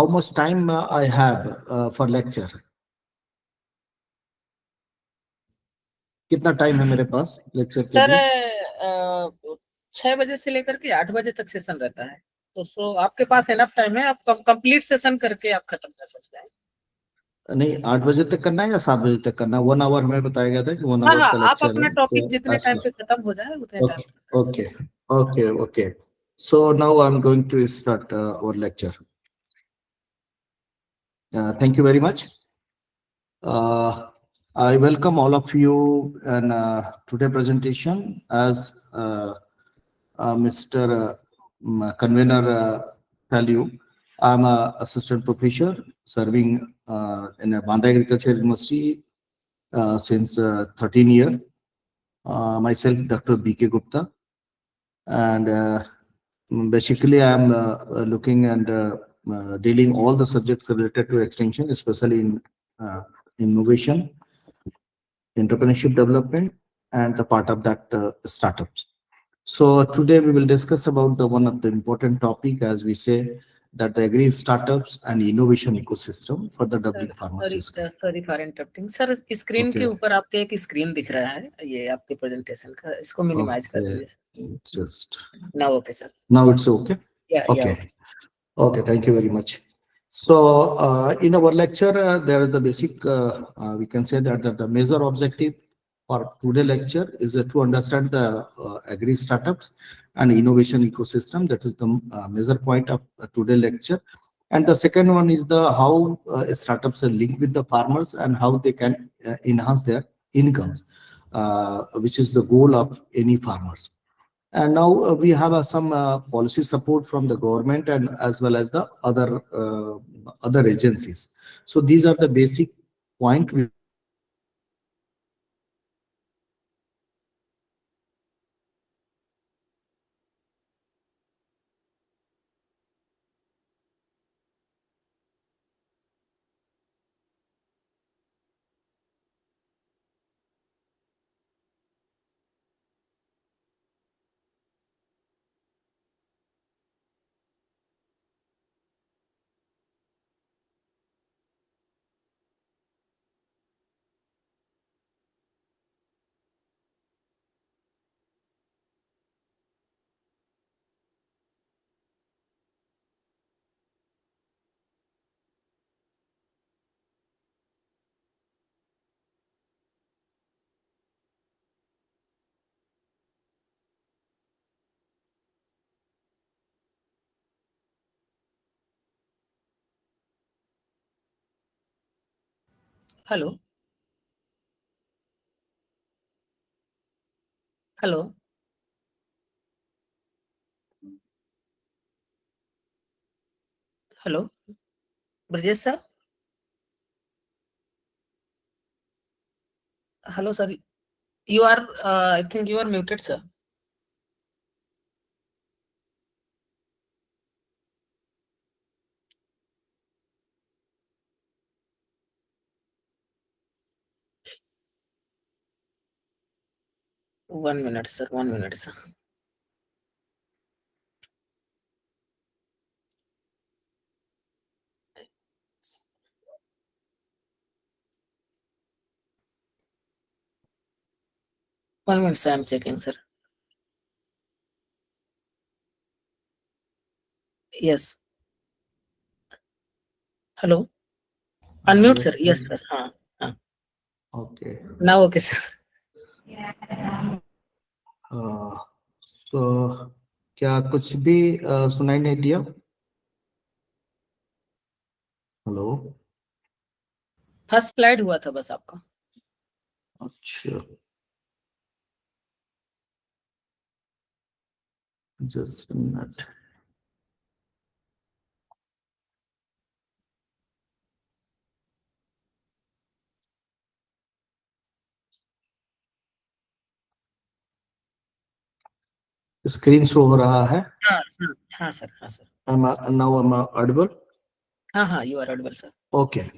how much time I have for lecture? कितना time है मेरे पास लेक्चर के सर लिए? 6 बजे से लेकर के 8 बजे तक सेशन रहता है, तो आपके पास एनफ टाइम है, आप कंप्लीट सेशन करके आप खत्म कर सकते हैं। नहीं, 8 बजे तक करना है या 7 बजे तक करना है? 1 आवर हमें बताया गया था कि 1 हाँ आवर हाँ, का आप लेक्चर अपना है, टॉपिक तो जितने टाइम पे खत्म हो जाए उतने टाइम पे। okay, okay. So now I'm going to start our lecture. Thank you very much. I welcome all of you in today presentation. As Mr. Convener tell you, I'm a assistant professor serving in a Bandha Agriculture University since 13 years. Myself, Dr. B.K. Gupta, and basically I'm looking and dealing all the subjects related to extension, especially in innovation, entrepreneurship development, and the part of that startups. So today we will discuss about the one of the important topic, as we say, that the agri startups and innovation ecosystem for the doubling farmer system. Sorry for interrupting sir, screen के ऊपर आपके एक screen दिख रहा है, ये आपके presentation का, इसको मिनिमाइज कर दीजिए। Just now okay sir, now it's okay. या Okay, thank you very much. So in our lecture, there is the basic, we can say that the major objective for today lecture is to understand the agri startups and innovation ecosystem. That is the major point of today lecture. And the second one is the how startups are linked with the farmers and how they can enhance their incomes, which is the goal of any farmers. And now we have some policy support from the government and as well as the other agencies. So these are the basic point. Hello hello hello Brajesh sir, hello sir, you are I think you are muted, sir. One minute, sir. 1 minute, sir. One minute, sir. I'm checking, sir. Yes. Hello. Unmute, Yes, sir. Yes, please. sir. Okay. Now, okay, sir. So क्या कुछ भी सुनाई नहीं दिया? Hello, first slide हुआ था बस आपका। अच्छा, just a minute. Screen show हो रहा है? हाँ सर, हाँ सर। Now I'm audible? हाँ, you are audible, sir. Okay.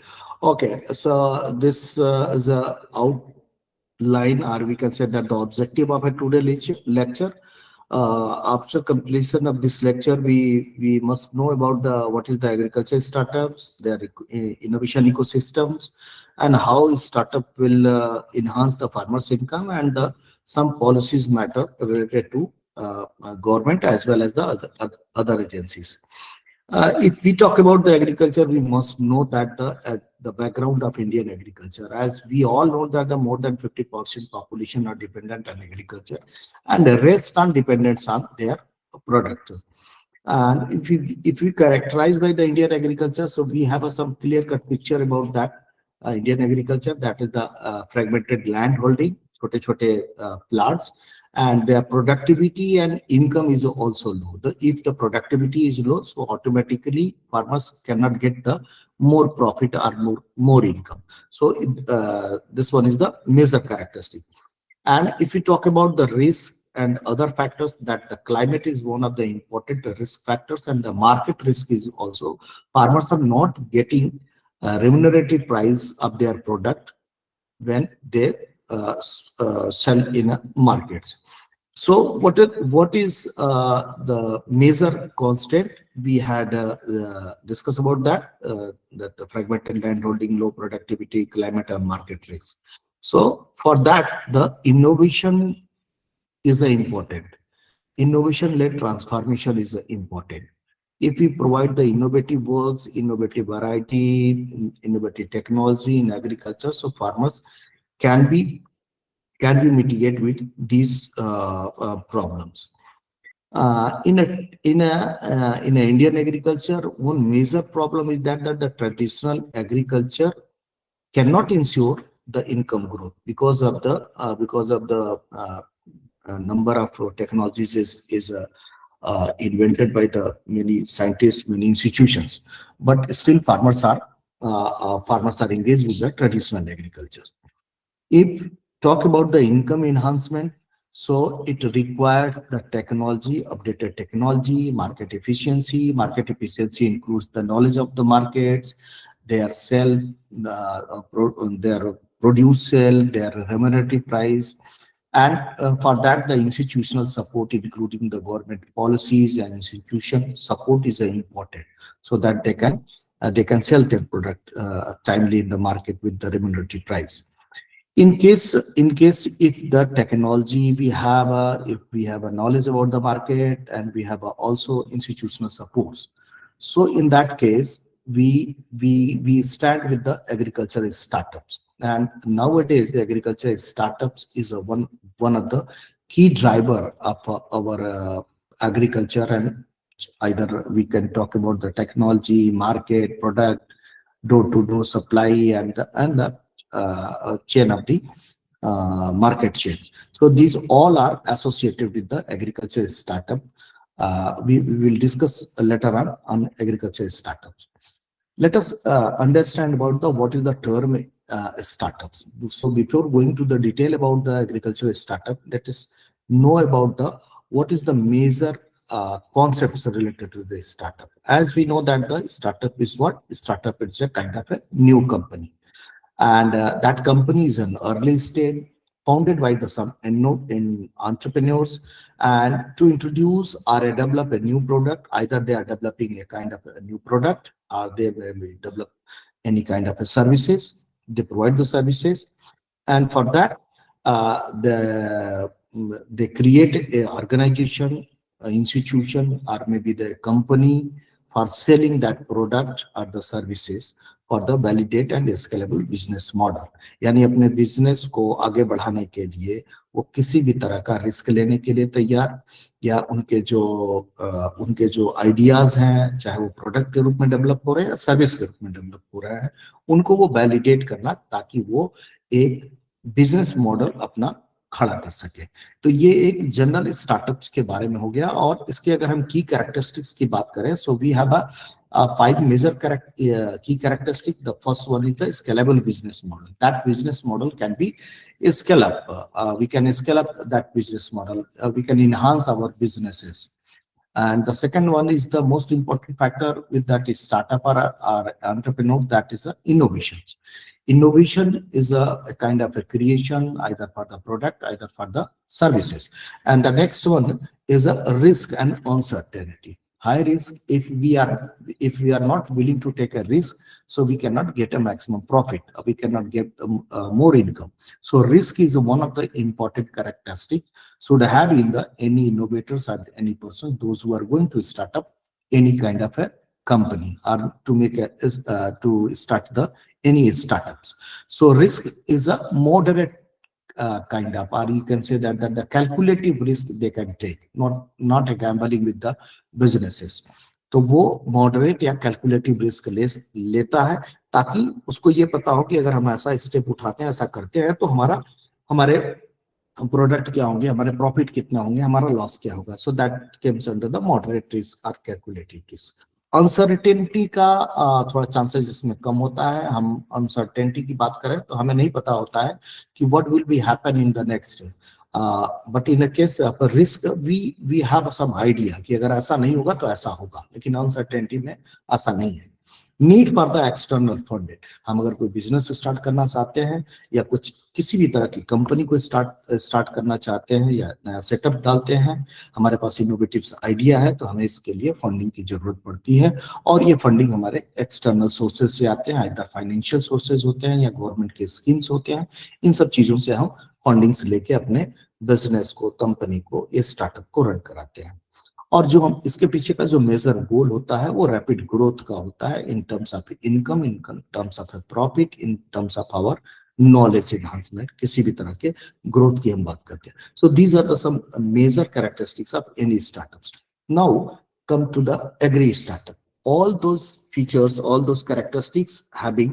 So this is a outline, or we can say that the objective of a today lecture. after completion of this lecture, we must know about what is the agriculture startups, their innovation ecosystems, and how startup will enhance the farmers' income, and some policies matter related to government as well as the other agencies. If we talk about the agriculture, we must know that the background of Indian agriculture, as we all know that the more than 50% population are dependent on agriculture, and the rest are dependent on their product. And if we characterize by the Indian agriculture, so we have some clear-cut picture about that Indian agriculture. That is the fragmented land holding, छोटे-छोटे plots, and their productivity and income is also low. If the productivity is low, so automatically farmers cannot get the more profit or more income. So this one is the major characteristic. And if we talk about the risk and other factors, that the climate is one of the important risk factors, and the market risk is also, farmers are not getting a remunerative price of their product when they sell in markets. So what is the major constant? We had discussed about that the fragmented land holding, low productivity, climate and market risk. So for that, the innovation is important. Innovation-led transformation is important. If we provide the innovative works, innovative variety, innovative technology in agriculture, so farmers can be mitigated with these problems. In Indian agriculture, one major problem is that the traditional agriculture cannot ensure the income growth because of the number of technologies is invented by the many scientists, many institutions, but still farmers are engaged with the traditional agriculture. If talk about the income enhancement, so it requires the technology, updated technology, market efficiency. Market efficiency includes the knowledge of the markets, their sell, their produce sell, their remunerative price, and for that the institutional support, including the government policies and institution support, is important, so that they can sell their product timely in the market with the remunerative price. In case if the technology we have, if we have a knowledge about the market, and we have also institutional supports, so in that case we stand with the agricultural startups. And nowadays the agricultural startups is one of the key driver of our agriculture, and either we can talk about the technology, market, product, door-to-door supply, and the chain of the market chain. So these all are associated with the agricultural startup. We will discuss later on agricultural startups. Let us understand about what is the term startups. So before going to the detail about the agricultural startup, let us know about what is the major concepts related to the startup. As we know that the startup is what? Startup is a kind of a new company. And that company is an early stage, founded by some entrepreneurs, and to introduce or develop a new product. Either they are developing a kind of a new product, or they may develop any kind of a services. They provide the services, and for that they create a organization, an institution, or maybe the company for selling that product or the services for the validate and scalable business model. यानी अपने business को आगे बढ़ाने के लिए वो किसी भी तरह का रिस्क लेने के लिए तैयार, या उनके जो आइडियाज हैं, चाहे वो प्रोडक्ट के रूप में डेवलप हो रहे हैं या सर्विस के रूप में डेवलप हो रहे हैं, उनको वो वैलिडेट करना, ताकि वो एक बिजनेस मॉडल अपना खड़ा कर सके. तो ये एक जनरल स्टार्टअप्स के बारे में हो गया. और इसके अगर हम की कैरेक्टरिस्टिक्स की बात करें, so we have five major key characteristics. The first one is the scalable business model. That business model can be scale up. We can scale up that business model. We can enhance our businesses. And the second one is the most important factor with that is startup or entrepreneur, that is innovations. Innovation is a kind of a creation either for the product, either for the services. And the next one is a risk and uncertainty. High risk, if we are not willing to take a risk, so we cannot get a maximum profit, we cannot get more income. So risk is one of the important characteristics should have in the any innovators or any person, those who are going to start up any kind of a company or to make a to start the any startups. So risk is a moderate kind of, or you can say that the calculative risk they can take, not a gambling with the businesses. तो वो moderate या calculative risk लेता है, ताकि उसको ये पता हो कि अगर हम ऐसा स्टेप उठाते हैं, ऐसा करते हैं, तो हमारे प्रोडक्ट क्या होंगे, हमारे प्रॉफिट कितना होंगे, हमारा लॉस क्या होगा. So that comes under the moderate risk और कैलकुलेटिव रिस्क. अनसर्टेनिटी का थोड़ा चांसेस इसमें कम होता है. हम अनसर्टेनिटी की बात करें तो हमें नहीं पता होता है कि what will be happen in the next. But in a case of risk we have some idea कि अगर ऐसा नहीं होगा तो ऐसा होगा, लेकिन अनसर्टेनिटी में ऐसा नहीं है. Need for the external funded. हम अगर कोई बिजनेस स्टार्ट करना चाहते हैं या कुछ किसी भी तरह की कंपनी को स्टार्ट करना चाहते हैं या नया सेटअप डालते हैं, हमारे पास इनोवेटिव आइडिया है, तो हमें इसके लिए फंडिंग की जरूरत पड़ती है. और ये फंडिंग हमारे एक्सटर्नल सोर्सेज से आते हैं, इधर फाइनेंशियल सोर्सेज होते हैं या गवर्नमेंट के स्कीम्स होते हैं. इन सब चीजों से हम फंडिंग्स लेके अपने बिजनेस को, कंपनी को, ये स्टार्टअप को रन कराते हैं. और जो हम इसके पीछे का जो मेजर गोल होता है वो रैपिड ग्रोथ का होता है, in terms of income, in terms of profit, in terms of our knowledge enhancement. किसी भी तरह के ग्रोथ की हम बात करते हैं. So these are the some major characteristics of any startups. Now come to the agri startup. All those features, all those characteristics having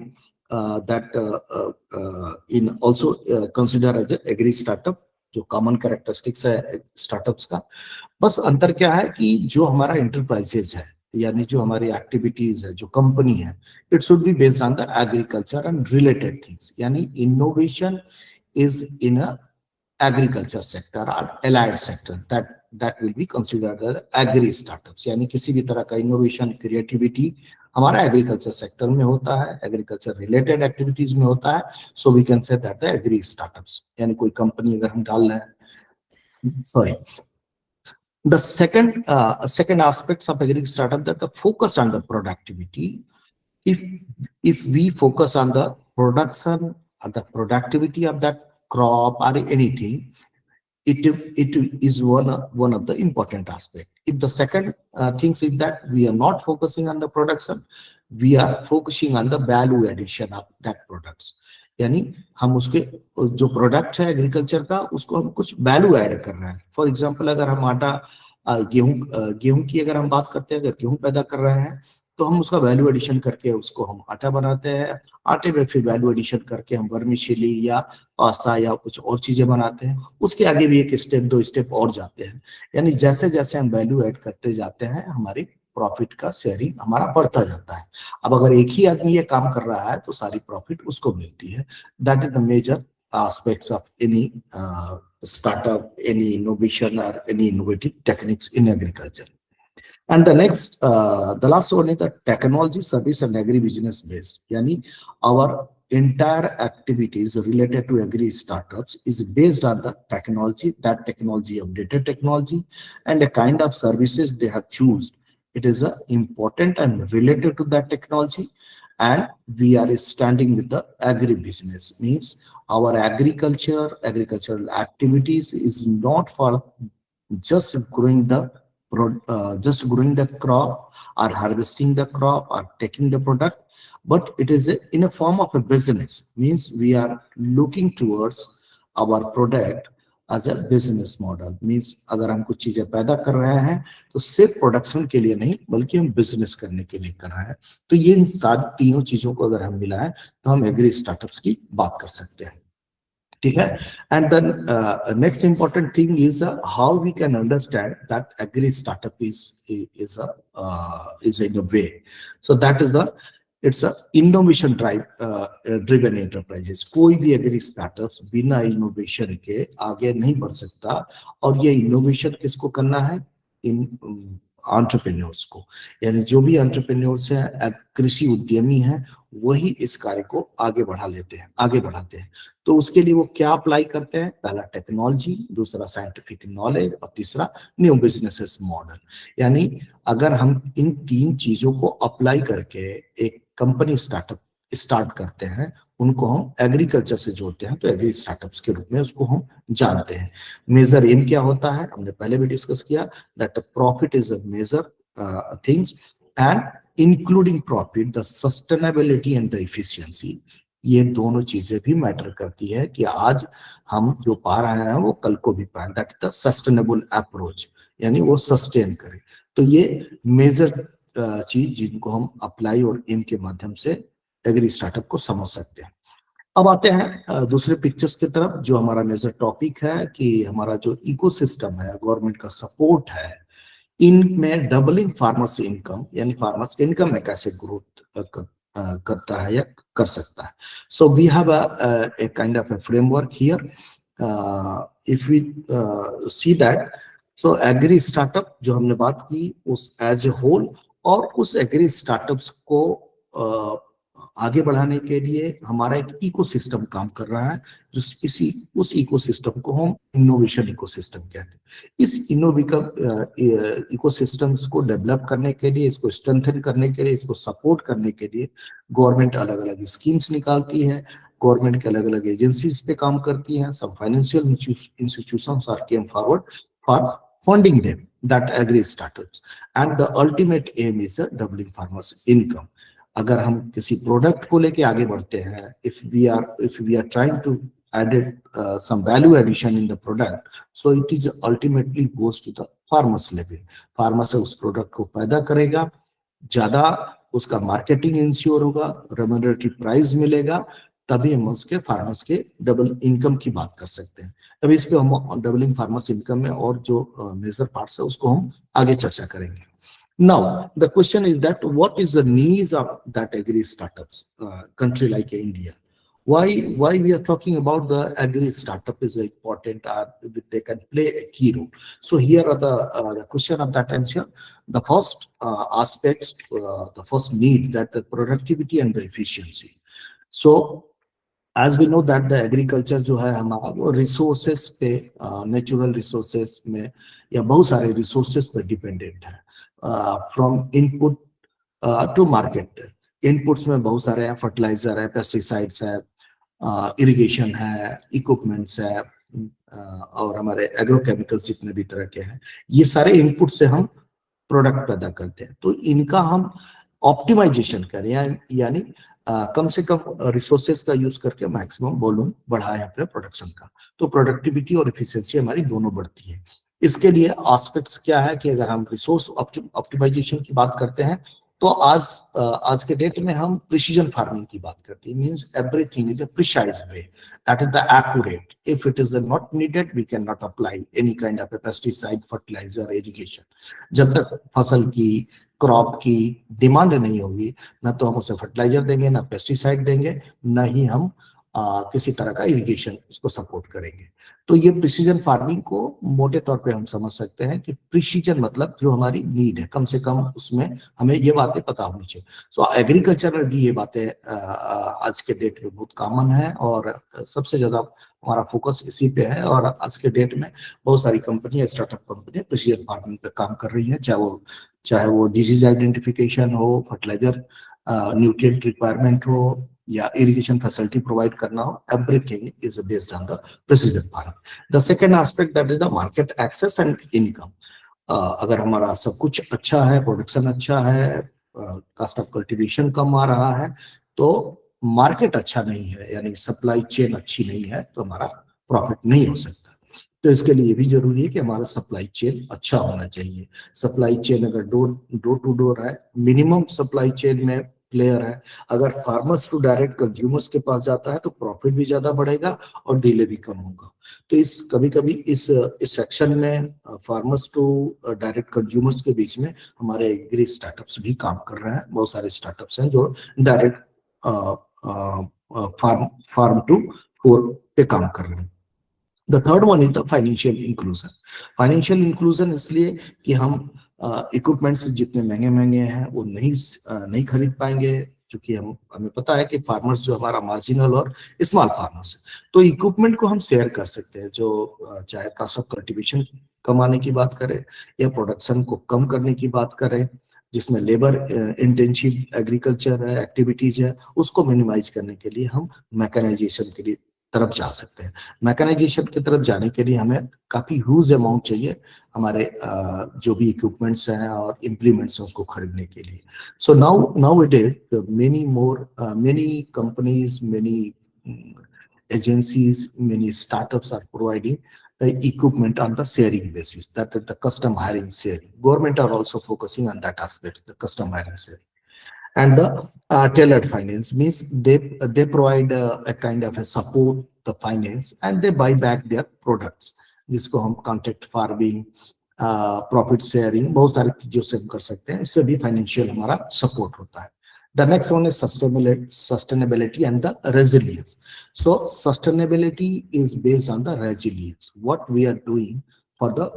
that in also consider as a agri startup, जो common characteristics है startups का. बस अंतर क्या है कि जो हमारा एंटरप्राइजेज है, यानी जो हमारी एक्टिविटीज है, जो कंपनी है, it should be based on the agriculture and related things. यानी innovation is in a agriculture sector और allied sector, that will be considered as agri startups. यानी किसी भी तरह का इनोवेशन, क्रिएटिविटी हमारा एग्रीकल्चर सेक्टर में होता है, एग्रीकल्चर रिलेटेड एक्टिविटीज में होता है. So we can say that the agri startups. यानी कोई कंपनी अगर हम डाल रहे हैं, sorry, the second aspects of agri startup, that the focus on the productivity. If we focus on the production or the productivity of that crop or anything, it is one of the important aspect. If the second things is that we are not focusing on the production, we are focusing on the value addition of that products. यानी हम उसके जो product है agriculture का, उसको हम कुछ value add कर रहे हैं. फॉर एग्जांपल, अगर हम आटा, गेहूं की अगर हम बात करते हैं, अगर गेहूं पैदा कर रहे हैं, तो हम उसका वैल्यू एडिशन करके उसको हम आटा बनाते हैं. आटे में फिर वैल्यू एडिशन करके हम वर्मिसेली या पास्ता या कुछ और चीजें बनाते हैं. उसके आगे भी एक स्टेप, 2 स्टेप और जाते हैं. यानी जैसे जैसे हम वैल्यू ऐड करते जाते हैं, हमारी प्रॉफिट का शेयरिंग हमारा बढ़ता जाता है. अब अगर एक ही आदमी ये काम कर रहा है तो सारी प्रॉफिट उसको मिलती है. That is the major aspects of any startup, any innovation or any innovative techniques in agriculture. And the next, the last one is the technology, service and agri-business based. Yani our entire activities related to agri startups is based on the technology, that technology, updated technology, and the kind of services they have chosen. It is important and related to that technology. And we are standing with the agri-business, means our agricultural activities is not for just growing the crop or harvesting the crop or taking the product, but it is in a form of a business. Means we are looking towards our product as a business model. Means अगर हम कुछ चीजें पैदा कर रहे हैं तो सिर्फ प्रोडक्शन के लिए नहीं, बल्कि हम बिजनेस करने के लिए कर रहे हैं. तो ये इन तीनों चीजों को अगर हम मिलाएं तो हम एग्री स्टार्टअप्स की बात कर सकते हैं. ठीक है. And then next important thing is how we can understand that agri startup is in a way. So that is it's a innovation driven enterprises. कोई भी एग्री स्टार्टअप्स बिना इनोवेशन के आगे नहीं बढ़ सकता. और ये इनोवेशन किसको करना है? इन एंटरप्रेन्योर्स को, यानी जो भी एंटरप्रेन्योर्स हैं, कृषि उद्यमी हैं, वही इस कार्य को आगे बढ़ाते हैं। तो उसके लिए वो क्या अप्लाई करते हैं? पहला टेक्नोलॉजी, दूसरा साइंटिफिक नॉलेज और तीसरा न्यू बिजनेसेस मॉडल। यानी अगर हम इन 3 चीजों को अप्लाई करके एक कंपनी स्टार्ट करते हैं, उनको हम एग्रीकल्चर से जोड़ते हैं, तो एग्री स्टार्टअप्स के रूप में उसको हम जानते हैं। मेजर एम क्या होता है? हमने पहले भी डिस्कस किया that profit is a major things and including profit the sustainability and the efficiency. ये दोनों चीजें भी मैटर करती है कि आज हम जो पा रहे हैं वो कल को भी पाए, दैट द सस्टेनेबल अप्रोच, यानी वो सस्टेन करे। तो ये मेजर चीज जिनको हम अप्लाई और एम के माध्यम से एग्री स्टार्टअप को समझ सकते हैं। अब आते हैं दूसरे पिक्चर्स की तरफ, जो हमारा मेजर टॉपिक है कि हमारा जो इकोसिस्टम है, गवर्नमेंट का सपोर्ट है, इनमें डबलिंग फार्मर्स इनकम, यानी फार्मर्स के इनकम में कैसे ग्रोथ करता है या कर सकता है। So we have a kind of a framework here. If we see that, so agri startup जो हमने बात की उस एज ए होल, और उस एग्री स्टार्टअप्स को आगे बढ़ाने के लिए हमारा एक इकोसिस्टम काम कर रहा है, जो उस इकोसिस्टम को हम इनोवेशन इकोसिस्टम कहते हैं। इस इकोसिस्टम्स को डेवलप करने के लिए, इसको स्ट्रेंथन करने के लिए, इसको सपोर्ट करने के लिए गवर्नमेंट अलग अलग स्कीम्स निकालती है, गवर्नमेंट के अलग अलग एजेंसीज पे काम करती हैं। सब financial institutions are came forward for funding them that agri startups, and the ultimate aim is doubling farmers income. अगर हम किसी प्रोडक्ट को लेके आगे बढ़ते हैं, if we are trying to added some value addition in the product, so it is ultimately goes to the farmers level. Farmer उस product को पैदा करेगा, ज्यादा उसका मार्केटिंग इंश्योर होगा, रेम्यूनरेटरी प्राइस मिलेगा, तभी हम उसके फार्मर्स के डबल इनकम की बात कर सकते हैं। तभी इस पे हम डबलिंग फार्मर्स इनकम में और जो मेजर पार्ट्स है उसको हम आगे चर्चा करेंगे। Now the question is that what is the needs of that agri startups, country like India? Why we are talking about the agri startup is important, they can play a key role. So here are the question of that answer. The first aspects, the first need, that the productivity and the efficiency. So as we know that the agriculture जो है हमारा वो resources पे, natural resources में या बहुत सारे resources पे dependent है, from input to market. Inputs में बहुत सारे हैं, fertilizer है, pesticides है, इरिगेशन है, इक्विपमेंट्स है, और हमारे एग्रोकेमिकल्स जितने भी तरह के हैं, ये सारे इनपुट से हम प्रोडक्ट पैदा करते हैं। तो इनका हम ऑप्टिमाइजेशन करें, यानी कम से कम रिसोर्सेज का यूज करके मैक्सिमम वॉल्यूम बढ़ाएं अपने प्रोडक्शन का, तो प्रोडक्टिविटी और एफिशिएंसी हमारी दोनों बढ़ती है। इसके लिए एस्पेक्ट्स क्या है कि अगर हम रिसोर्स ऑप्टिमाइजेशन की बात करते हैं, तो आज के डेट में हम प्रिसीजन फार्मिंग की बात करते हैं। Means everything is a precise way, that is the accurate. If it is not needed we can not apply any kind of pesticide, fertiliser, irrigation. जब तक फसल की, क्रॉप की डिमांड नहीं होगी, ना तो हम उसे फर्टिलाइजर देंगे, ना पेस्टिसाइड देंगे, ना ही हम किसी तरह का इरिगेशन उसको सपोर्ट करेंगे। तो ये प्रिसीजन फार्मिंग को मोटे तौर पे हम समझ सकते हैं कि प्रिसीजन मतलब जो हमारी नीड है, कम से कम उसमें हमें ये बातें पता होनी चाहिए। सो एग्रीकल्चर में भी ये बातें आज के डेट में बहुत कॉमन है, और सबसे ज्यादा हमारा फोकस इसी पे है। और आज के डेट में बहुत सारी कंपनियां, स्टार्टअप कंपनियां प्रिसीजन फार्मिंग पे काम कर रही है, चाहे वो डिजीज आइडेंटिफिकेशन हो, फर्टिलाइजर न्यूट्रिएंट रिक्वायरमेंट हो, या इरिगेशन फैसिलिटी प्रोवाइड करना हो, everything is based on the precision farming. The second aspect that is the market access and income. अगर हमारा सब कुछ अच्छा है, प्रोडक्शन अच्छा है, कॉस्ट ऑफ कल्टीवेशन कम आ रहा है, तो मार्केट अच्छा नहीं है, यानी सप्लाई चेन अच्छी नहीं है, तो हमारा प्रॉफिट नहीं हो सकता। तो इसके लिए भी जरूरी है कि हमारा सप्लाई चेन अच्छा होना चाहिए। सप्लाई चेन अगर डोर टू डोर है, मिनिमम सप्लाई चेन में प्लेयर है, अगर फार्मर्स टू डायरेक्ट कंज्यूमर्स के पास जाता है तो प्रॉफिट भी ज्यादा बढ़ेगा और डिले भी कम होगा। तो कभी-कभी इस सेक्शन में फार्मर्स टू डायरेक्ट कंज्यूमर्स के बीच में हमारे एग्री स्टार्टअप्स भी काम कर रहे हैं। बहुत सारे स्टार्टअप्स हैं जो डायरेक्ट फार्म टू फोर्क पे काम कर रहे हैं। The third one is the financial inclusion. Financial inclusion इसलिए कि हम इक्विपमेंट्स जितने महंगे महंगे हैं वो नहीं खरीद पाएंगे, क्योंकि हमें पता है कि फार्मर्स जो हमारा मार्जिनल और स्मॉल फार्मर्स है। तो इक्विपमेंट को हम शेयर कर सकते हैं, जो चाहे कॉस्ट ऑफ कल्टीवेशन कमाने की बात करें या प्रोडक्शन को कम करने की बात करें, जिसमें लेबर इंटेंसिव एग्रीकल्चर है, एक्टिविटीज है, उसको मिनिमाइज करने के लिए हम मैकेनाइजेशन के लिए तरफ जा सकते हैं। मैकेनाइजेशन की तरफ जाने के लिए हमें काफी ह्यूज अमाउंट चाहिए हमारे जो भी इक्विपमेंट्स हैं और इम्प्लीमेंट्स हैं उसको खरीदने के लिए। So now it is many companies, many agencies, many startups are providing the equipment on the sharing basis, that is the custom hiring sharing. Government are also focusing on that aspect, the custom hiring sharing. And the tailored finance means they provide a kind of a support the finance and they buy back their products, जिसको हम contract farming, profit sharing, बहुत सारी चीजों से हम कर सकते हैं, इससे भी फाइनेंशियल हमारा सपोर्ट होता है। The next one is sustainability and the resilience. So sustainability is based on the resilience, what we are doing for the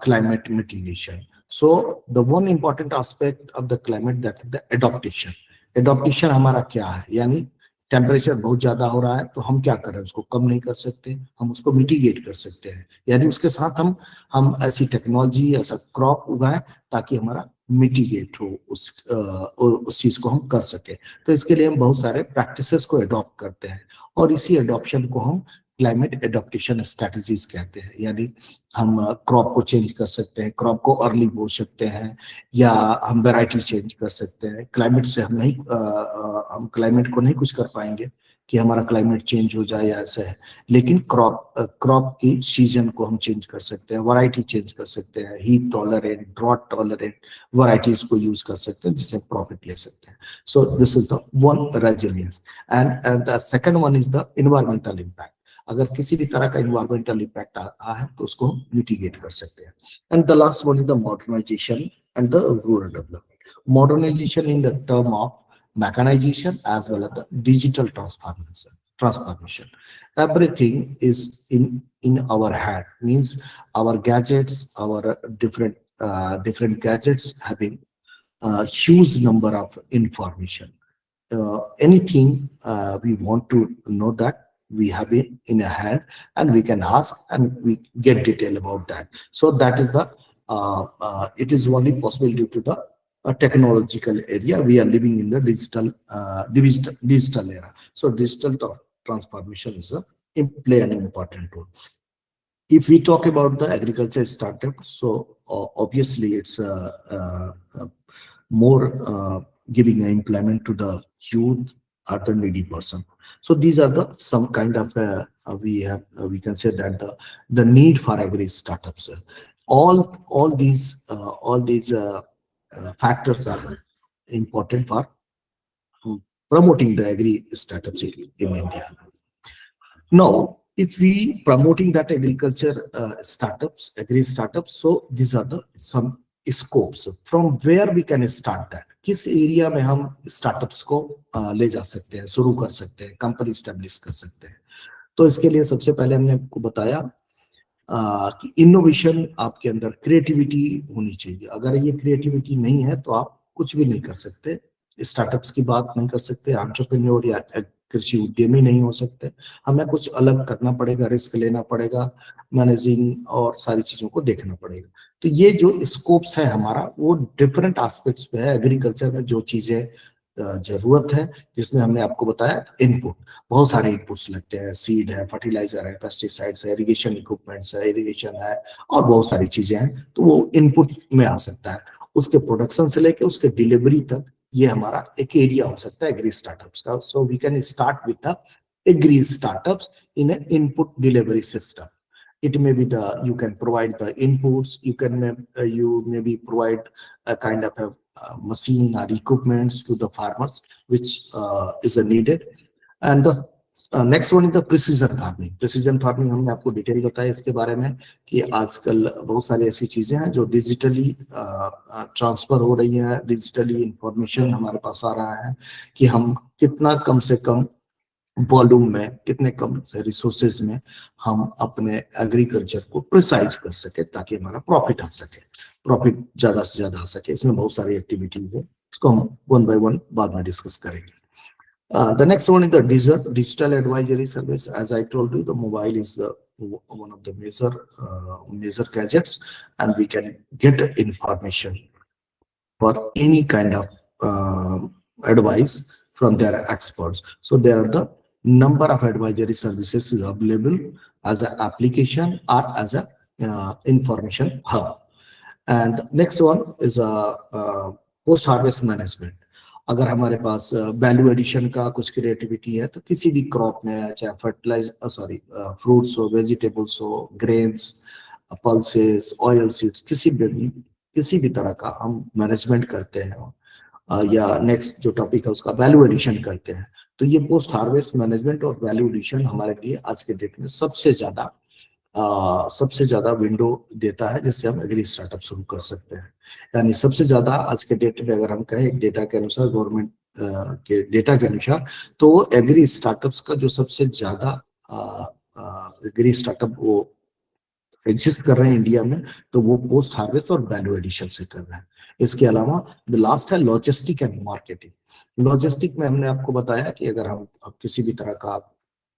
climate mitigation. So the one important aspect of the climate, that is the adaptation. Adaptation हमारा क्या है, यानी temperature बहुत ज्यादा हो रहा है तो हम क्या करें, उसको कम नहीं कर सकते, हम उसको मिटिगेट कर सकते हैं, यानी उसके साथ हम ऐसी टेक्नोलॉजी, ऐसा क्रॉप उगाएं ताकि हमारा मिटिगेट हो, उस चीज को हम कर सके। तो इसके लिए हम बहुत सारे प्रैक्टिसेस को अडॉप्ट करते हैं और इसी अडॉप्शन को हम क्लाइमेट एडॉप्टेशन स्ट्रेटजीज कहते हैं। यानी हम क्रॉप को चेंज कर सकते हैं, क्रॉप को अर्ली बो सकते हैं, या हम वैरायटी चेंज कर सकते हैं। क्लाइमेट से हम क्लाइमेट को नहीं कुछ कर पाएंगे कि हमारा क्लाइमेट चेंज हो जाए या ऐसा है, लेकिन क्रॉप की सीजन को हम चेंज कर सकते हैं, वैरायटी चेंज कर सकते हैं, heat tolerant, drought tolerant varieties को यूज कर सकते हैं, जिससे प्रॉफिट ले सकते हैं। So this is the one resilience. And the second one is the environmental impact. अगर किसी भी तरह का इन्वायरमेंटल इम्पैक्ट आ है तो उसको मिटिगेट कर सकते हैं। And the last one is the modernisation and the rural development. Modernisation in the term of mechanization as well as the digital transformation. Everything is in our hand, means our gadgets, our different gadgets having huge number of information. Anything we want to know, that we have it in a hand and we can ask and we get detail about that. So that is the it is only possible due to the technological area. We are living in the digital era. So digital transformation is play an important role. If we talk about the agriculture startup, so obviously it's more giving an employment to the youth or the needy person. So these are the some kind of we can say that the need for agri startups. All these factors are important for promoting the agri startups in India. Now, if we promoting that agriculture agri startups, so these are the some scopes from where we can start that. किस area में हम startups को ले जा सकते हैं, शुरू कर सकते हैं, कंपनी स्टैब्लिश कर सकते हैं। तो इसके लिए सबसे पहले हमने आपको बताया कि इनोवेशन, आपके अंदर क्रिएटिविटी होनी चाहिए। अगर ये क्रिएटिविटी नहीं है तो आप कुछ भी नहीं कर सकते, स्टार्टअप्स की बात नहीं कर सकते, एंटरप्रेन्योर या कृषि उद्यमी नहीं हो सकते। हमें कुछ अलग करना पड़ेगा, रिस्क लेना पड़ेगा, मैनेजिंग और सारी चीजों को देखना पड़ेगा। तो ये जो स्कोप्स है हमारा, वो डिफरेंट एस्पेक्ट्स पे है। एग्रीकल्चर में जो चीजें जरूरत है, जिसमें हमने आपको बताया इनपुट, बहुत सारे इनपुट्स लगते हैं, सीड है, फर्टिलाइजर है, पेस्टिसाइड्स है, इरिगेशन इक्विपमेंट्स है, इरिगेशन है, और बहुत सारी चीजें हैं, तो वो इनपुट में आ सकता है। उसके प्रोडक्शन से लेके उसके डिलीवरी तक ये हमारा एक एरिया हो सकता है एग्री स्टार्टअप्स का। So we can start with the agri startups in an input delivery system. It may be you can provide the inputs, you maybe provide a kind of a machine or equipments to the farmers which is needed. And the next one is the precision farming. Precision farming हमने आपको detail बताया इसके बारे में कि आजकल बहुत सारी ऐसी चीजें हैं जो डिजिटली ट्रांसफर हो रही हैं, डिजिटली इंफॉर्मेशन हमारे पास आ रहा है कि हम कितना कम से कम वॉल्यूम में, कितने कम से रिसोर्सेज में हम अपने एग्रीकल्चर को प्रिसाइज कर सके ताकि हमारा प्रॉफिट आ सके. प्रॉफिट ज्यादा से ज्यादा आ सके। इसमें बहुत सारी एक्टिविटीज है, इसको हम वन बाय वन बाद में डिस्कस करेंगे। The next one is the digital advisory service. As I told you, the mobile is one of the major gadgets, and we can get information for any kind of advice from their experts. So there are the number of advisory services is available as an application or as a information hub. And the next one is a post harvest management. अगर हमारे पास value addition का कुछ creativity है तो किसी भी crop में, चाहे फ्रूट्स हो, वेजिटेबल्स हो, ग्रेन्स, पल्सेस, ऑयल सीड्स, किसी भी तरह का हम मैनेजमेंट करते हैं या नेक्स्ट जो टॉपिक है उसका वैल्यू एडिशन करते हैं, तो ये पोस्ट हार्वेस्ट मैनेजमेंट और वैल्यू एडिशन हमारे लिए आज के डेट में सबसे ज्यादा विंडो देता है जिससे हम एग्री स्टार्टअप शुरू कर सकते हैं। यानी सबसे ज्यादा आज के डेट में अगर हम कहें डेटा के अनुसार, गवर्नमेंट के डेटा के अनुसार, तो वो एग्री स्टार्टअप्स का जो सबसे ज्यादा एग्री स्टार्टअप वो एग्जिस्ट कर रहे हैं इंडिया में, तो वो पोस्ट हार्वेस्ट और वैल्यू एडिशन से कर रहे हैं। इसके अलावा द लास्ट है लॉजिस्टिक एंड मार्केटिंग। लॉजिस्टिक में हमने आपको बताया कि अगर हम किसी भी तरह का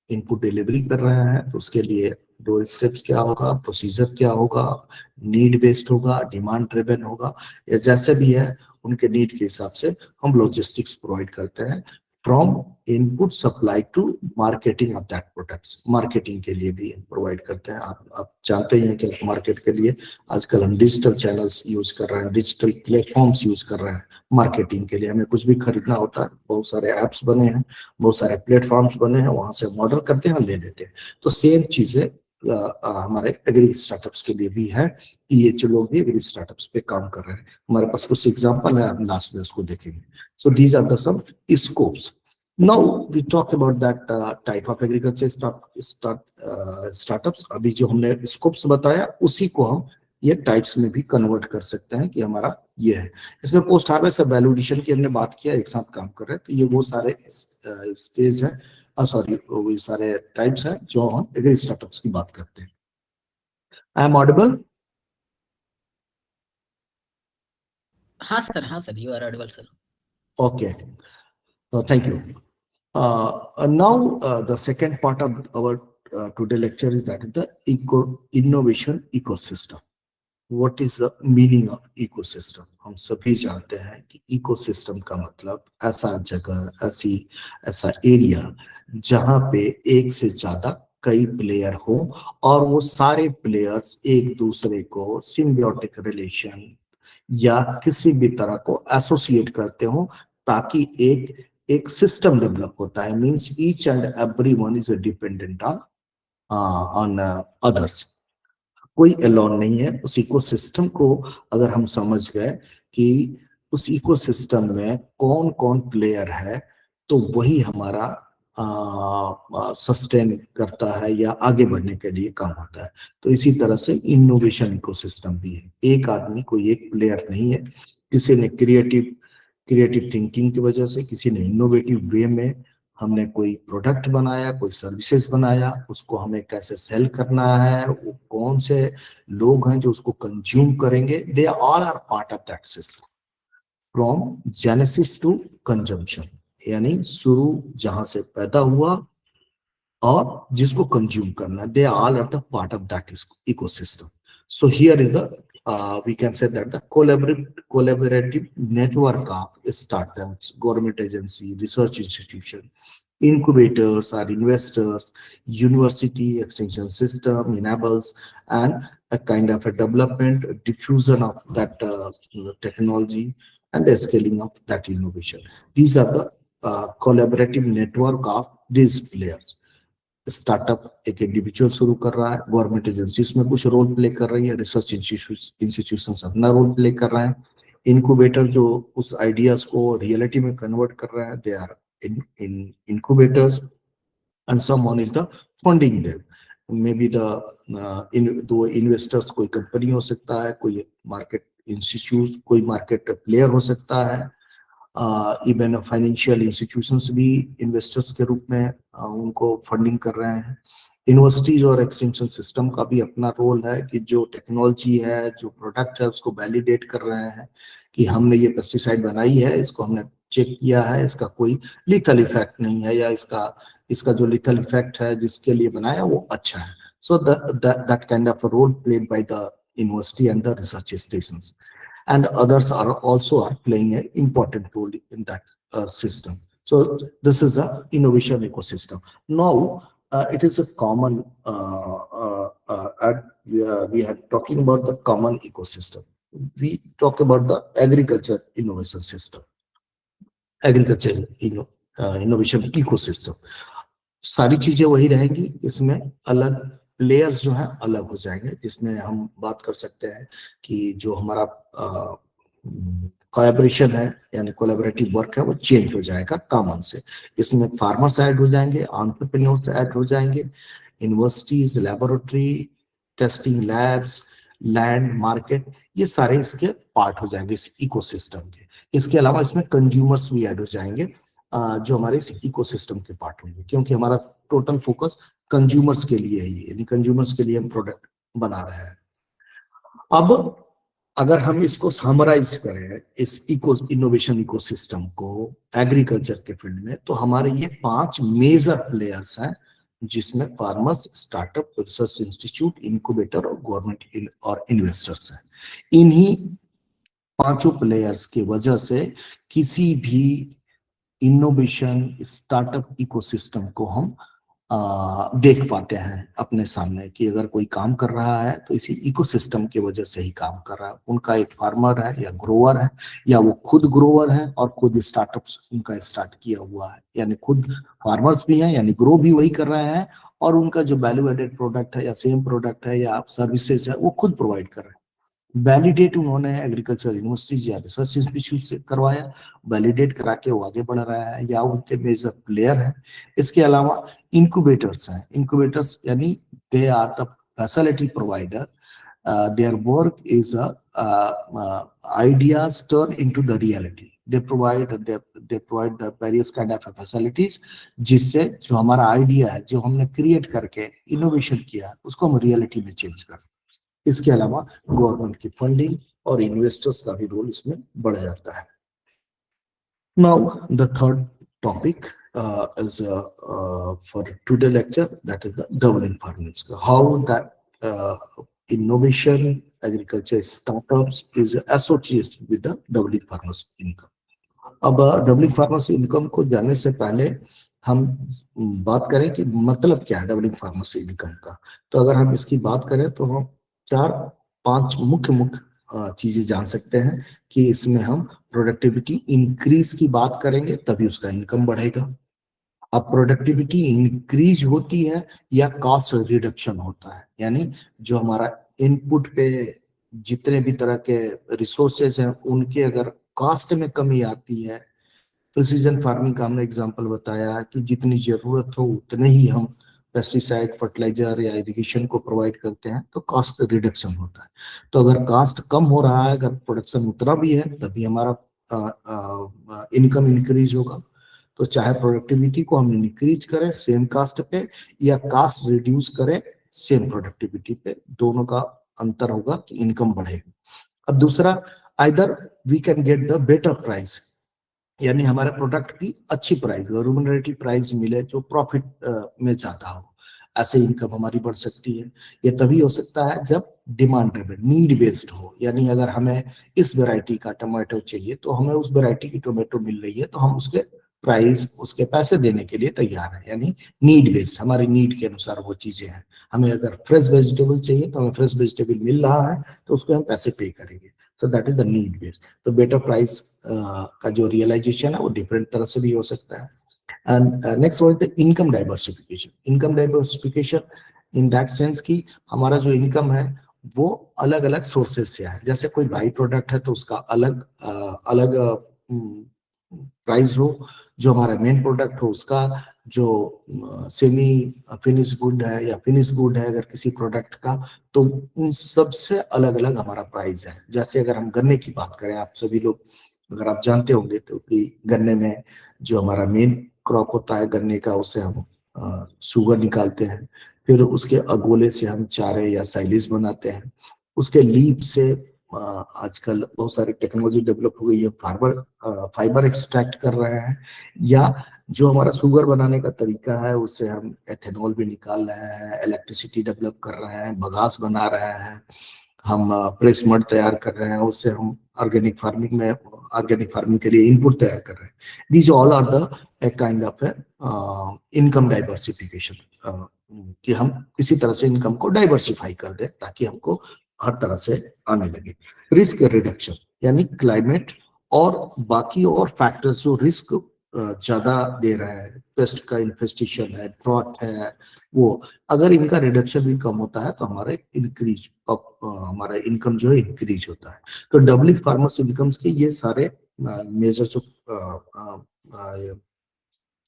इनपुट डिलीवरी कर रहे हैं तो उसके लिए दो स्टेप्स क्या होगा, प्रोसीजर क्या होगा, नीड बेस्ड होगा, डिमांड ड्रिवन होगा, या जैसे भी है उनके नीड के हिसाब से हम लॉजिस्टिक्स प्रोवाइड करते हैं from input supply to marketing of that products. Marketing के लिए भी प्रोवाइड करते हैं। आप जानते ही हैं कि मार्केट के लिए आजकल हम डिजिटल चैनल्स यूज कर रहे हैं, डिजिटल प्लेटफॉर्म्स यूज कर रहे हैं मार्केटिंग के लिए। हमें कुछ भी खरीदना होता है, बहुत सारे ऐप्स बने हैं, बहुत सारे प्लेटफॉर्म्स बने हैं, वहां से हम ऑर्डर करते हैं, ले लेते हैं। तो सेम चीजें हमारे एग्री स्टार्टअप्स के लिए भी है कि ये जो लोग भी एग्री स्टार्टअप्स पे काम कर रहे हैं। हमारे पास कुछ एग्जांपल है, हम लास्ट में उसको देखेंगे। So these are the some scopes. Now we talk about that type of agriculture startups. अभी जो हमने स्कोप्स बताया उसी को हम ये टाइप्स में भी कन्वर्ट कर सकते हैं कि हमारा ये है। इसमें पोस्ट हार्वेस्ट और वैल्यू एडिशन की हमने बात किया, एक साथ काम कर रहे हैं, तो ये वो सारे स्टेज है, वो सारे टाइप्स हैं जो हम एग्री स्टार्टअप्स की बात करते हैं। I am audible? हाँ sir, you are audible sir. Okay, thank you. Now the second part of our today lecture is that the innovation ecosystem. What is the meaning of ecosystem? हम सभी जानते हैं कि इकोसिस्टम का मतलब ऐसा जगह, ऐसा एरिया जहां पे एक से ज्यादा कई प्लेयर हो और वो सारे प्लेयर्स एक दूसरे को सिम्बियोटिक रिलेशन या किसी भी तरह को एसोसिएट करते हो, ताकि एक सिस्टम डेवलप होता है। Means each and everyone is dependent on others. कोई अलोन नहीं है। उस इकोसिस्टम को अगर हम समझ गए कि उस इकोसिस्टम में कौन कौन प्लेयर है, तो वही हमारा सस्टेन करता है या आगे बढ़ने के लिए काम आता है। तो इसी तरह से इनोवेशन इकोसिस्टम भी है। एक आदमी, कोई एक प्लेयर नहीं है। किसी ने क्रिएटिव थिंकिंग की वजह से, किसी ने इनोवेटिव वे में हमने कोई प्रोडक्ट बनाया, कोई सर्विसेज बनाया, उसको हमें कैसे सेल करना है, वो कौन से लोग हैं जो उसको कंज्यूम करेंगे, they all are part of that system from genesis to consumption. यानी शुरू जहां से पैदा हुआ और जिसको कंज्यूम करना, they all are the part of that ecosystem. So here is the we can say that the collaborative network of startups, government agency, research institution, incubators or investors, university extension system enables and a kind of a development, diffusion of that technology and the scaling of that innovation. These are the collaborative network of these players. Startup एक individual शुरू कर रहा है, government agency उसमें कुछ role play कर रही है, रिसर्च इंस्टीट्यूशंस अपना रोल प्ले कर रहे हैं, इनक्यूबेटर जो उस आइडियाज को रियलिटी में कन्वर्ट कर रहा है, they are incubators, and someone is the funding them. May be दो इन्वेस्टर्स, कोई कंपनी हो सकता है, कोई मार्केट इंस्टीट्यूट, कोई मार्केट प्लेयर हो सकता है, इवन फाइनेंशियल इंस्टीट्यूशंस भी इन्वेस्टर्स के रूप में उनको फंडिंग कर रहे हैं। यूनिवर्सिटीज और एक्सटेंशन सिस्टम का भी अपना रोल है कि जो टेक्नोलॉजी है, जो प्रोडक्ट है, उसको वैलिडेट कर रहे हैं कि हमने ये पेस्टिसाइड बनाई है, इसको हमने चेक किया है, इसका कोई लिथल इफेक्ट नहीं है, या इसका जो लिथल इफेक्ट है जिसके लिए बनाया वो अच्छा है। So that kind of role played by the university and the research stations, and others are also playing an important role in that system. So this is a innovation ecosystem. Now it is a common we are talking about the common ecosystem. We talk about the agriculture innovation system, agriculture innovation ecosystem. सारी चीजें वही रहेंगी, इसमें अलग players जो हैं अलग हो जाएंगे, जिसमें हम बात कर सकते हैं कि जो हमारा कोलैबोरेशन है यानी कोलैबोरेटिव वर्क है वो चेंज हो जाएगा कॉमन से। इसमें फार्मर्स ऐड हो जाएंगे, एंटरप्रेन्योर्स ऐड हो जाएंगे, universities, laboratory, testing labs, land, market, ये सारे इसके पार्ट हो जाएंगे इस इकोसिस्टम के। इसके अलावा इसमें कंज्यूमर्स भी ऐड हो जाएंगे जो हमारे इस इकोसिस्टम के पार्ट होंगे, क्योंकि हमारा टोटल फोकस कंज्यूमर्स के लिए ही है, यानी कंज्यूमर्स के लिए हम प्रोडक्ट बना रहे हैं। अब अगर हम इसको समराइज करें इस इनोवेशन इकोसिस्टम को एग्रीकल्चर के फील्ड में, तो हमारे ये 5 मेजर प्लेयर्स हैं, जिसमें farmers, startup, research institute, incubator और गवर्नमेंट और इन्वेस्टर्स हैं। इन्हीं 5 प्लेयर्स की वजह से किसी भी इनोवेशन स्टार्टअप इकोसिस्टम को हम देख पाते हैं अपने सामने कि अगर कोई काम कर रहा है तो इसी इकोसिस्टम की वजह से ही काम कर रहा है। उनका एक फार्मर है या ग्रोवर है, या वो खुद ग्रोवर है और खुद स्टार्टअप्स उनका स्टार्ट किया हुआ है, यानी खुद फार्मर्स भी हैं यानी ग्रो भी वही कर रहे हैं, और उनका जो वैल्यू एडेड प्रोडक्ट है या सेम प्रोडक्ट है या सर्विसेज है वो खुद प्रोवाइड कर रहे हैं। वैलिडेट उन्होंने एग्रीकल्चर यूनिवर्सिटीज या रिसर्च इंस्टीट्यूट से करवाया, वैलिडेट करा के वो आगे बढ़ रहा है या उनके मेजर प्लेयर है। इसके अलावा इंक्यूबेटर्स हैं, इंक्यूबेटर्स यानी they are the facility provider, their work is ideas turn into the reality. They provide the various kind of facilities जिससे जो हमारा आइडिया है, जो हमने क्रिएट करके इनोवेशन किया, उसको हम रियलिटी में चेंज कर। इसके अलावा गवर्नमेंट की फंडिंग और इन्वेस्टर्स का भी रोल इसमें बढ़ जाता है। Now the third topic is for today lecture, that is the doubling farmers, how that innovation agriculture startups is associated with the doubling farmers income. अब डबलिंग फार्मर्स इनकम को जानने से पहले हम बात करें कि मतलब क्या है डबलिंग फार्मर्स इनकम का। तो अगर हम इसकी बात करें तो हम 4-5 मुख्य चीजें जान सकते हैं कि इसमें हम प्रोडक्टिविटी इंक्रीज की बात करेंगे तभी उसका इनकम बढ़ेगा। अब प्रोडक्टिविटी इंक्रीज होती है या कॉस्ट रिडक्शन होता है, यानी जो हमारा इनपुट पे जितने भी तरह के रिसोर्सेज हैं उनके अगर कॉस्ट में कमी आती है, प्रिसीजन फार्मिंग का हमने एग्जांपल बताया कि जितनी जरूरत हो उतने ही हम पेस्टिसाइड, फर्टिलाइजर या इरिगेशन को प्रोवाइड करते हैं, तो कॉस्ट रिडक्शन होता है। तो अगर कॉस्ट कम हो रहा है, अगर प्रोडक्शन उतना भी है, तभी हमारा इनकम इंक्रीज होगा। तो चाहे प्रोडक्टिविटी को हम इंक्रीज करें सेम कास्ट पे या कास्ट रिड्यूस करें सेम प्रोडक्टिविटी पे, दोनों का अंतर होगा कि इनकम बढ़ेगी। अब दूसरा, either we can get the better price, यानी हमारे प्रोडक्ट की अच्छी प्राइस, रिम्यूनरेटिव प्राइस मिले जो प्रॉफिट में ज्यादा हो, ऐसे इनकम हमारी बढ़ सकती है। ये तभी हो सकता है जब डिमांड ड्रिवन, नीड बेस्ड हो, यानी अगर हमें इस वैरायटी का टमाटो चाहिए तो हमें उस वैरायटी की टोमेटो मिल रही है तो हम उसके प्राइस, उसके पैसे देने के लिए तैयार है, यानी नीड बेस्ड, हमारी नीड के अनुसार वो चीजें हैं। हमें अगर फ्रेश वेजिटेबल चाहिए तो हमें फ्रेश वेजिटेबल मिल रहा है तो उसको हम पैसे पे करेंगे। So that is the need based. तो बेटर प्राइस का जो रियलाइजेशन है वो डिफरेंट तरह से भी हो सकता है। And next one the income diversification. Income diversification in that sense कि हमारा जो इनकम है वो अलग अलग सोर्सेज से है। जैसे कोई बाई प्रोडक्ट है तो उसका अलग अलग प्राइस हो, जो हमारा मेन प्रोडक्ट हो उसका जो सेमी फिनिश गुड है या फिनिश गुड है अगर किसी प्रोडक्ट का, तो उन सबसे अलग अलग हमारा प्राइस है। जैसे अगर हम गन्ने की बात करें, आप सभी लोग अगर आप जानते होंगे तो कि गन्ने में जो हमारा मेन क्रॉप होता है गन्ने का, उसे हम शुगर निकालते हैं, फिर उसके अगोले से हम चारे या साइलेज बनाते हैं, उसके लीफ से आजकल बहुत सारी टेक्नोलॉजी डेवलप हो गई है, फाइबर एक्सट्रैक्ट कर रहे हैं, या जो हमारा शुगर बनाने का तरीका है उससे हम एथेनॉल भी निकाल रहे हैं, इलेक्ट्रिसिटी डेवलप कर रहे हैं, बगास बना रहे हैं, हम प्रेस मड तैयार कर रहे हैं, उससे हम ऑर्गेनिक फार्मिंग के लिए इनपुट तैयार कर रहे हैं। These all are the a kind of income diversification, कि हम किसी तरह से इनकम को डाइवर्सिफाई कर दें ताकि हमको हर तरह से आने लगे। रिस्क रिडक्शन यानी क्लाइमेट और बाकी और फैक्टर्स जो रिस्क ज्यादा दे रहे हैं, पेस्ट का इन्फेस्टेशन है, ड्रॉट है, वो अगर इनका रिडक्शन भी कम होता है तो हमारे हमारा इनकम जो है इंक्रीज होता है। तो डबलिंग फार्मर्स इनकम्स के ये सारे मेजर जो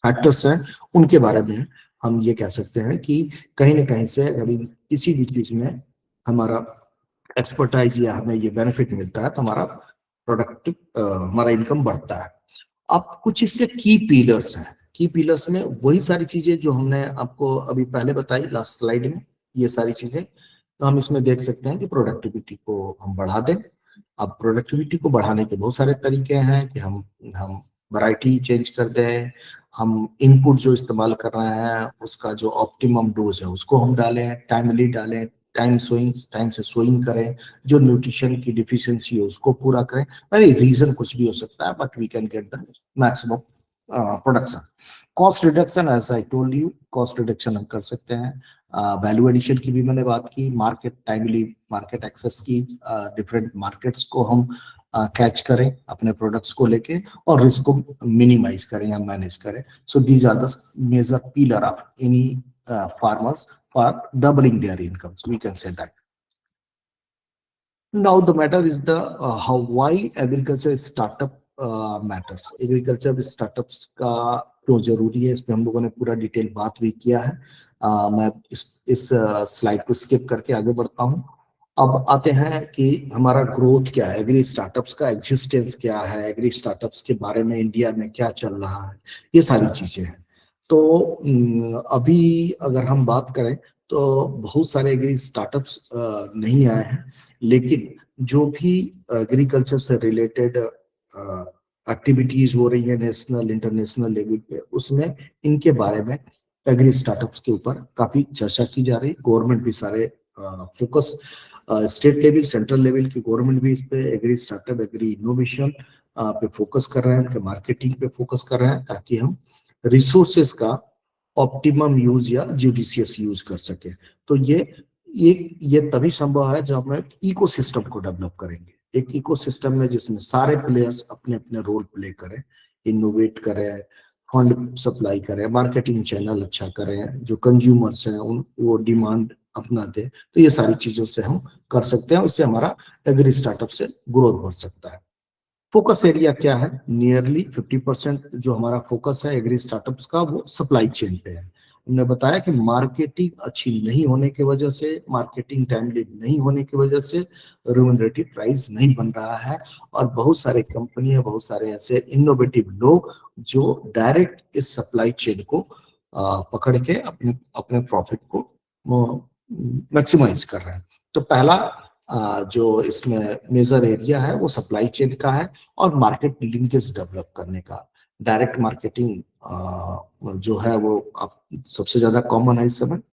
फैक्टर्स हैं उनके बारे में हम ये कह सकते हैं कि कहीं ना कहीं से अगर किसी भी चीज में हमारा एक्सपर्टाइज या हमें ये बेनिफिट मिलता है तो हमारा इनकम बढ़ता है। अब कुछ इसके की पिलर्स हैं। की पिलर्स में वही सारी चीजें जो हमने आपको अभी पहले बताई लास्ट स्लाइड में, ये सारी चीजें, तो हम इसमें देख सकते हैं कि प्रोडक्टिविटी को हम बढ़ा दें। अब प्रोडक्टिविटी को बढ़ाने के बहुत सारे तरीके हैं कि हम वैरायटी चेंज कर दें, हम इनपुट जो इस्तेमाल कर रहे हैं उसका जो ऑप्टिमम डोज है उसको हम डालें, टाइमली डालें, टाइम से सोइंग करें, जो न्यूट्रिशन की डिफिशियंसी है उसको पूरा करें। अरे रीजन कुछ भी हो सकता है but we can get the maximum production. Cost reduction, as I told you, cost reduction हम कर सकते हैं। वैल्यू एडिशन की भी मैंने बात की, टाइमली मार्केट एक्सेस की, डिफरेंट मार्केट्स को हम कैच करें अपने प्रोडक्ट्स को लेके और रिस्क को मिनिमाइज करें या मैनेज करें। So these are the major pillar of any farmers for doubling their incomes, we can say that. Now the matter is the why agriculture startup matters. Agriculture startups का क्यों जरूरी है, इस पे हम लोगों ने पूरा डिटेल बात भी किया है। मैं इस स्लाइड को स्किप करके आगे बढ़ता हूँ। अब आते हैं कि हमारा ग्रोथ क्या है, एग्री स्टार्टअप्स का एग्जिस्टेंस क्या है, एग्री स्टार्टअप्स के बारे में इंडिया में क्या चल रहा है, ये सारी चीजें हैं। तो अभी अगर हम बात करें तो बहुत सारे एग्री स्टार्टअप्स नहीं आए हैं, लेकिन जो भी एग्रीकल्चर से रिलेटेड एक्टिविटीज हो रही है नेशनल इंटरनेशनल लेवल पे, उसमें इनके बारे में एग्री स्टार्टअप्स के ऊपर काफी चर्चा की जा रही है। गवर्नमेंट भी सारे focus, state level central level की गवर्नमेंट भी इस पे एग्री स्टार्टअप एग्री इनोवेशन पे फोकस कर रहे हैं, उनके मार्केटिंग पे फोकस कर रहे हैं ताकि हम रिसोर्सेस का ऑप्टिमम यूज या जुडिशियस यूज कर सके। तो ये तभी संभव है जब हम इकोसिस्टम को डेवलप करेंगे, एक इकोसिस्टम में जिसमें सारे प्लेयर्स अपने अपने रोल प्ले करें, इनोवेट करें, फंड सप्लाई करें, मार्केटिंग चैनल अच्छा करें, जो कंज्यूमर्स हैं वो डिमांड अपना दे। तो ये सारी चीजों से हम कर सकते हैं, उससे हमारा एग्री स्टार्टअप से ग्रोथ बढ़ सकता है। फोकस एरिया क्या है, नियरली 50% जो हमारा फोकस है एग्री स्टार्टअप्स का वो सप्लाई चेन पे है। हमने बताया कि मार्केटिंग अच्छी नहीं होने की वजह से, मार्केटिंग टाइमली नहीं होने की वजह से रेम्यूनरेटिव प्राइस नहीं बन रहा है, और बहुत सारे कंपनी है, बहुत सारे ऐसे इनोवेटिव लोग जो डायरेक्ट इस सप्लाई चेन को पकड़ के अपने प्रॉफिट को मैक्सिमाइज कर रहे हैं। तो पहला जो इसमें मेजर एरिया है वो सप्लाई चेन का है और मार्केट लिंकेज डेवलप करने का। डायरेक्ट मार्केटिंग जो है वो अब सबसे ज्यादा कॉमन है इस समय,